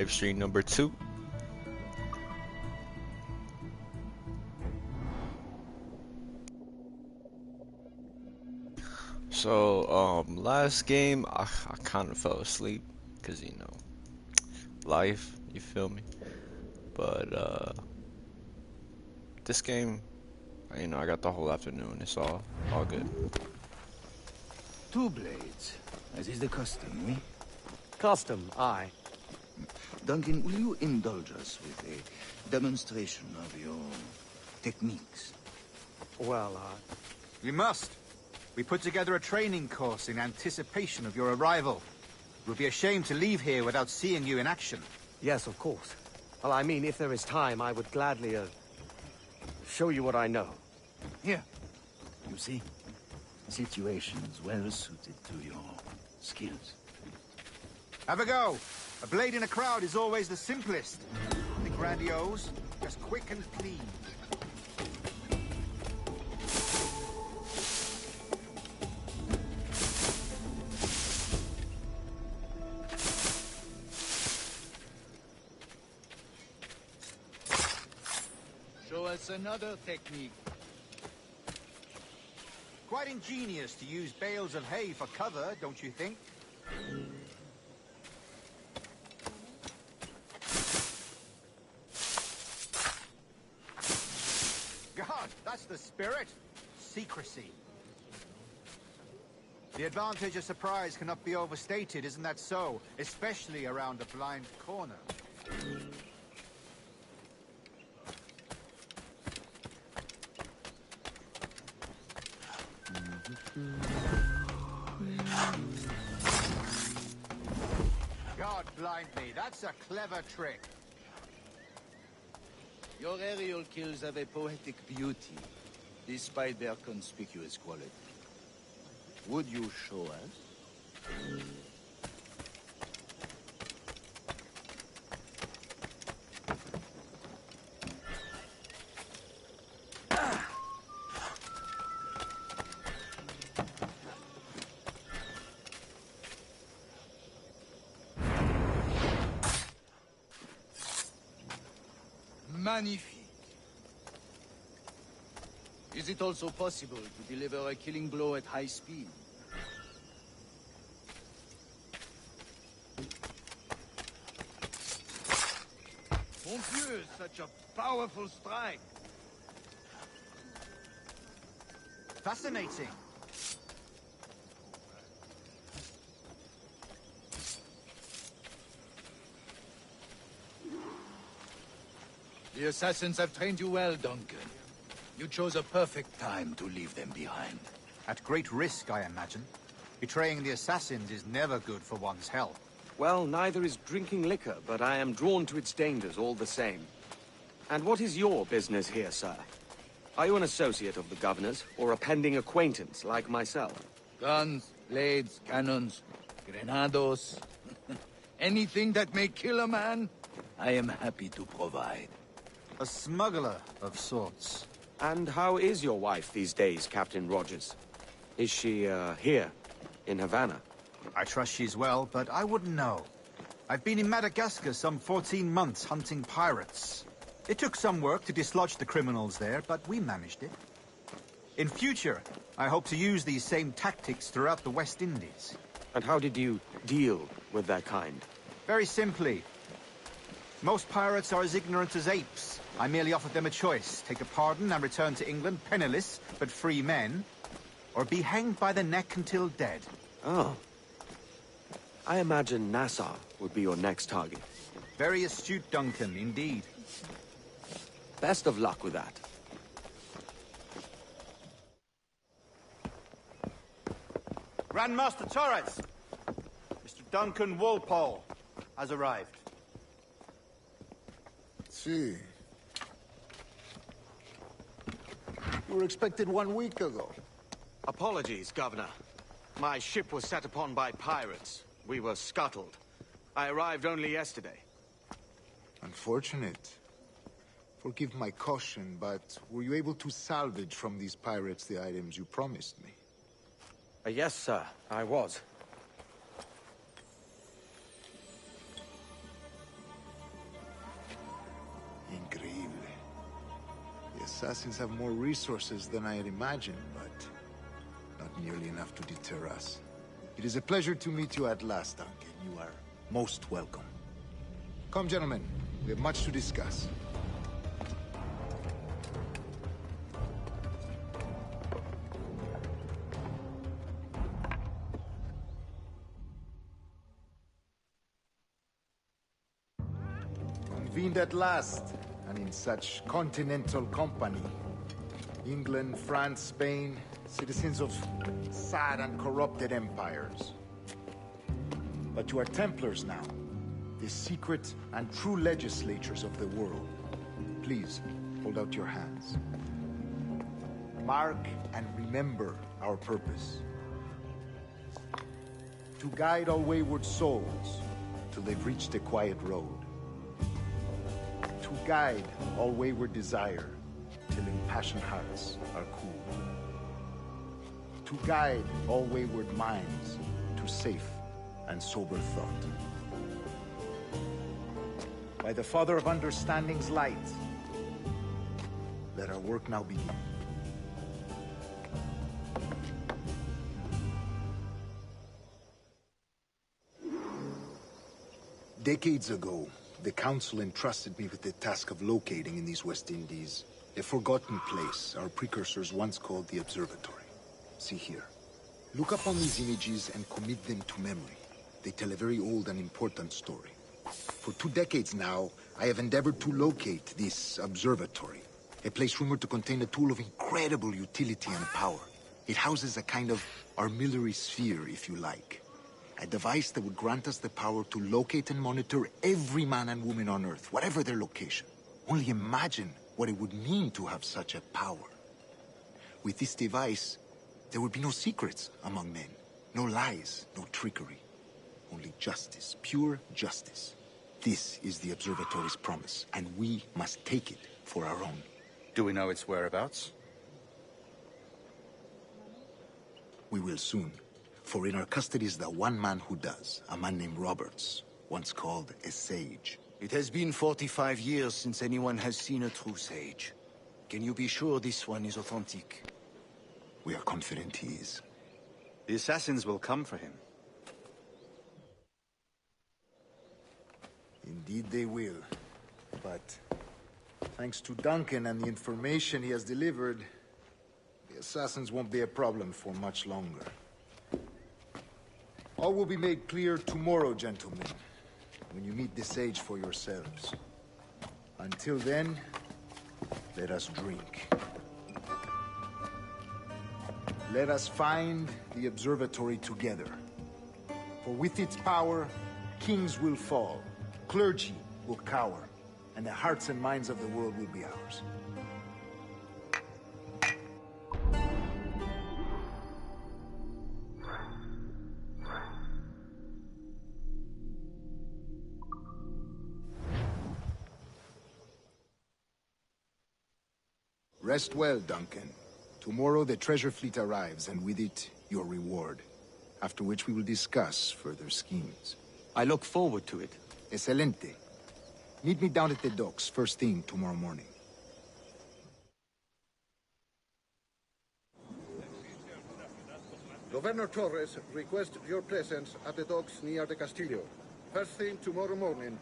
Livestream number 2. So, last game I kind of fell asleep because life, you feel me? But this game, I got the whole afternoon. It's all good. Two blades, as is the custom, oui? Custom, aye. Duncan, will you indulge us with a demonstration of your techniques? Well, We must. We put together a training course in anticipation of your arrival. It would be a shame to leave here without seeing you in action. yes, of course. Well, I mean, if there is time, I would gladly, show you what I know. Here. You see? Situations well suited to your skills. Have a go. A blade in a crowd is always the simplest. Nothing grandiose, just quick and clean. Show us another technique. Quite ingenious to use bales of hay for cover, don't you think? God, that's the spirit. Secrecy. The advantage of surprise cannot be overstated, isn't that so? Especially around a blind corner. God blind me, that's a clever trick. Your aerial kills have a poetic beauty, despite their conspicuous quality. Would you show us? Magnifique. Is it also possible to deliver a killing blow at high speed? Mon Dieu, such a powerful strike! Fascinating. The assassins have trained you well, Duncan. You chose a perfect time to leave them behind. At great risk, I imagine. Betraying the assassins is never good for one's health. Well, neither is drinking liquor, but I am drawn to its dangers all the same. And what is your business here, sir? Are you an associate of the governor's, or a pending acquaintance like myself? Guns, blades, cannons, grenados. Anything that may kill a man, I am happy to provide. A smuggler of sorts. And how is your wife these days, Captain Rogers? Is she, here, in Havana? I trust she's well, but I wouldn't know. I've been in Madagascar some 14 months hunting pirates. It took some work to dislodge the criminals there, but we managed it. In future, I hope to use these same tactics throughout the West Indies. And how did you deal with that kind? Very simply. Most pirates are as ignorant as apes. I merely offered them a choice. Take a pardon and return to England penniless, but free men. Or be hanged by the neck until dead. Oh. I imagine Nassau would be your next target. Very astute, Duncan, indeed. Best of luck with that. Grandmaster Torres! Mr. Duncan Walpole has arrived. See. You were expected 1 week ago. Apologies, Governor. My ship was set upon by pirates. We were scuttled. I arrived only yesterday. Unfortunate. Forgive my caution, but were you able to salvage from these pirates the items you promised me? Yes, sir, I was. Assassins have more resources than I had imagined, but not nearly enough to deter us. It is a pleasure to meet you at last, Duncan. You are most welcome. Come, gentlemen. We have much to discuss. Convened at last, and in such continental company. England, France, Spain, citizens of sad and corrupted empires. But you are Templars now, the secret and true legislators of the world. Please, hold out your hands. Mark and remember our purpose. To guide all wayward souls till they've reached a quiet road. To guide all wayward desire till impassioned hearts are cooled. To guide all wayward minds to safe and sober thought. By the Father of Understanding's light, let our work now begin. Decades ago, the Council entrusted me with the task of locating in these West Indies a forgotten place our precursors once called the Observatory. See here. Look upon these images and commit them to memory. They tell a very old and important story. For 2 decades now, I have endeavored to locate this observatory, a place rumored to contain a tool of incredible utility and power. It houses a kind of armillary sphere, if you like. A device that would grant us the power to locate and monitor every man and woman on Earth, whatever their location. Only imagine what it would mean to have such a power. With this device, there would be no secrets among men, no lies, no trickery. Only justice, pure justice. This is the Observatory's promise, and we must take it for our own. Do we know its whereabouts? We will soon. For in our custody is the one man who does, a man named Roberts, once called a sage. It has been 45 years since anyone has seen a true sage. Can you be sure this one is authentic? We are confident he is. The assassins will come for him. Indeed they will. But thanks to Duncan and the information he has delivered, the assassins won't be a problem for much longer. All will be made clear tomorrow, gentlemen, when you meet the sage for yourselves. Until then, let us drink. Let us find the observatory together. For with its power, kings will fall, clergy will cower, and the hearts and minds of the world will be ours. Rest well, Duncan. Tomorrow the treasure fleet arrives, and with it, your reward. After which we will discuss further schemes. I look forward to it. Excelente. Meet me down at the docks first thing tomorrow morning. Governor Torres requests your presence at the docks near the Castillo. First thing tomorrow morning.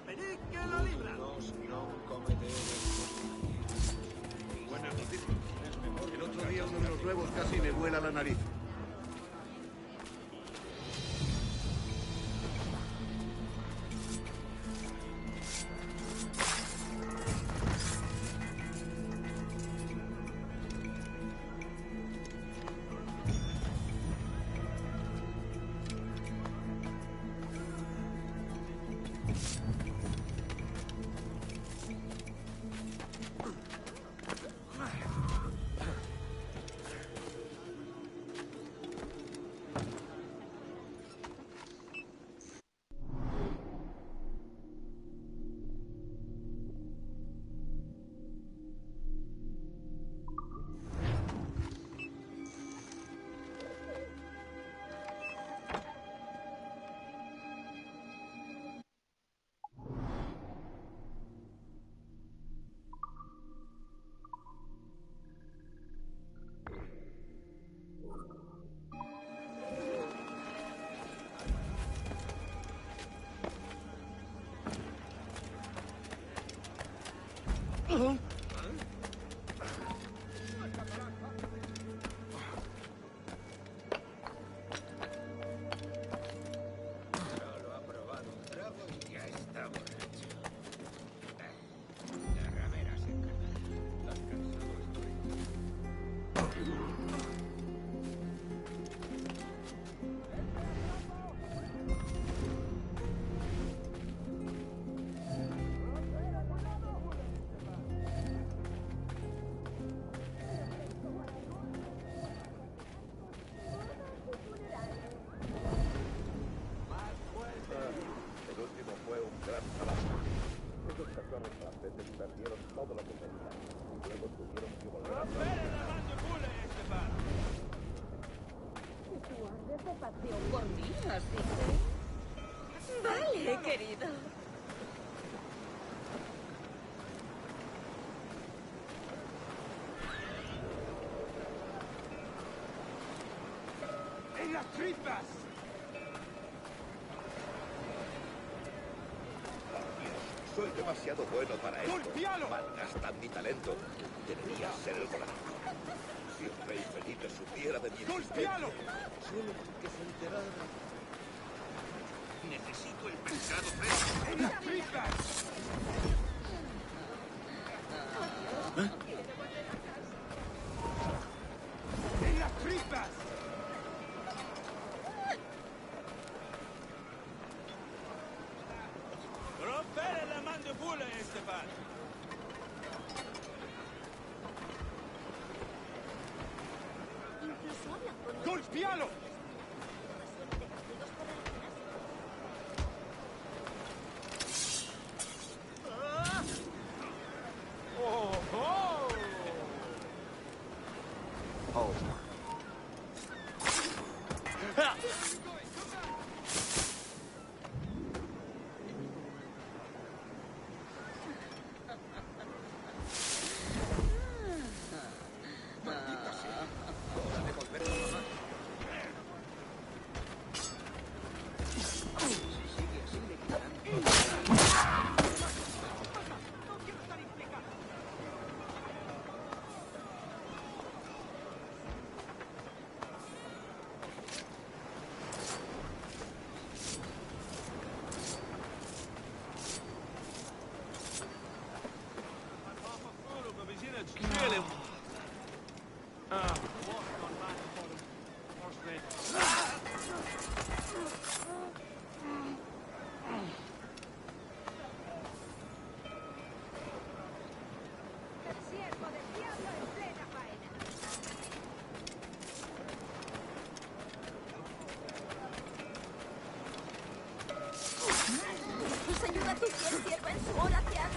Buenas noticias. El otro día uno de los nuevos casi me vuela la nariz. Pasión por mí, así que... Vale, querido. ¡En las tripas! Soy demasiado bueno para esto. ¡Golpealo! Malgastan mi talento. Debería ser el gobernador. Si el rey Felipe supiera de mi ¡Golpealo! solo que se enterara. Necesito el pescado fresco. ¡En las tripas! ¡En las tripas! ¡Rompere la mandíbula, Esteban! Incluso hablan con... ¡Golpealo! Pues ayuda a tu fiel sierva en su oración.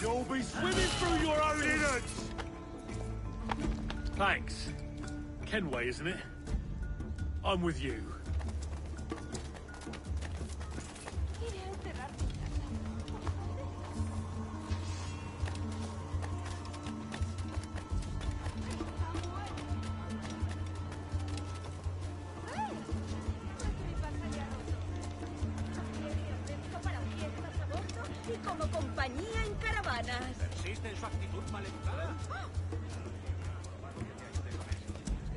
You'll be swimming through your own innards! Thanks. Kenway, isn't it? I'm with you. Y como compañía en caravanas. ¿Persiste en su actitud maleducada?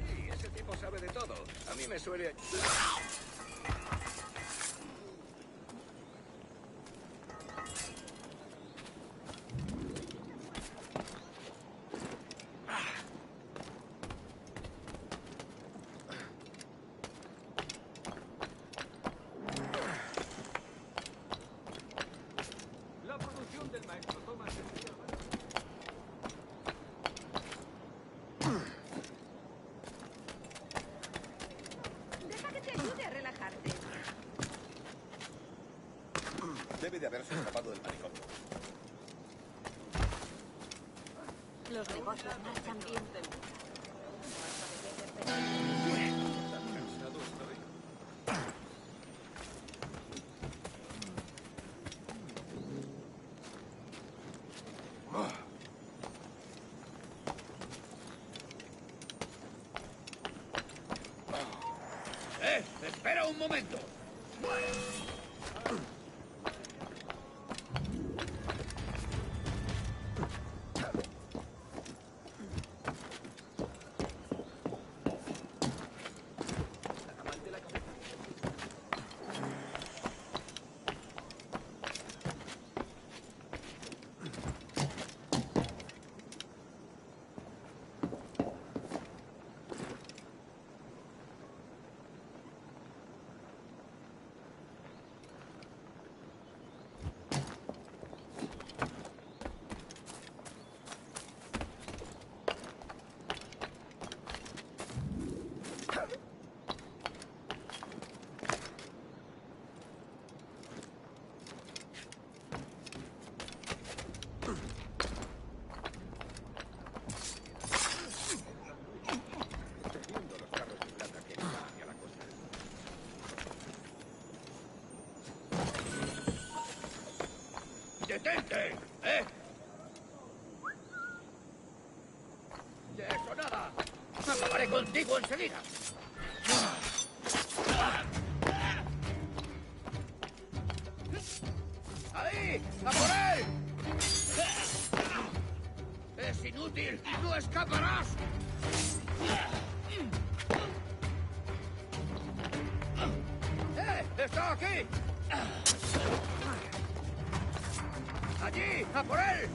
Sí, ese tipo sabe de todo. A mí me suele... La producción del maestro Thomas... Deja que te ayude a relajarte. Debe de haberse escapado del manicomio. Los negocios marchan bien. Tan cansado estoy. ¡Espera un momento! ¡Detente! ¿Eh? De eso nada. Acabaré contigo enseguida. ¡Ahí! ¡A por él! ¡Es inútil! ¡No escaparás! ¡Está aquí! ¡Allí! ¡A por él!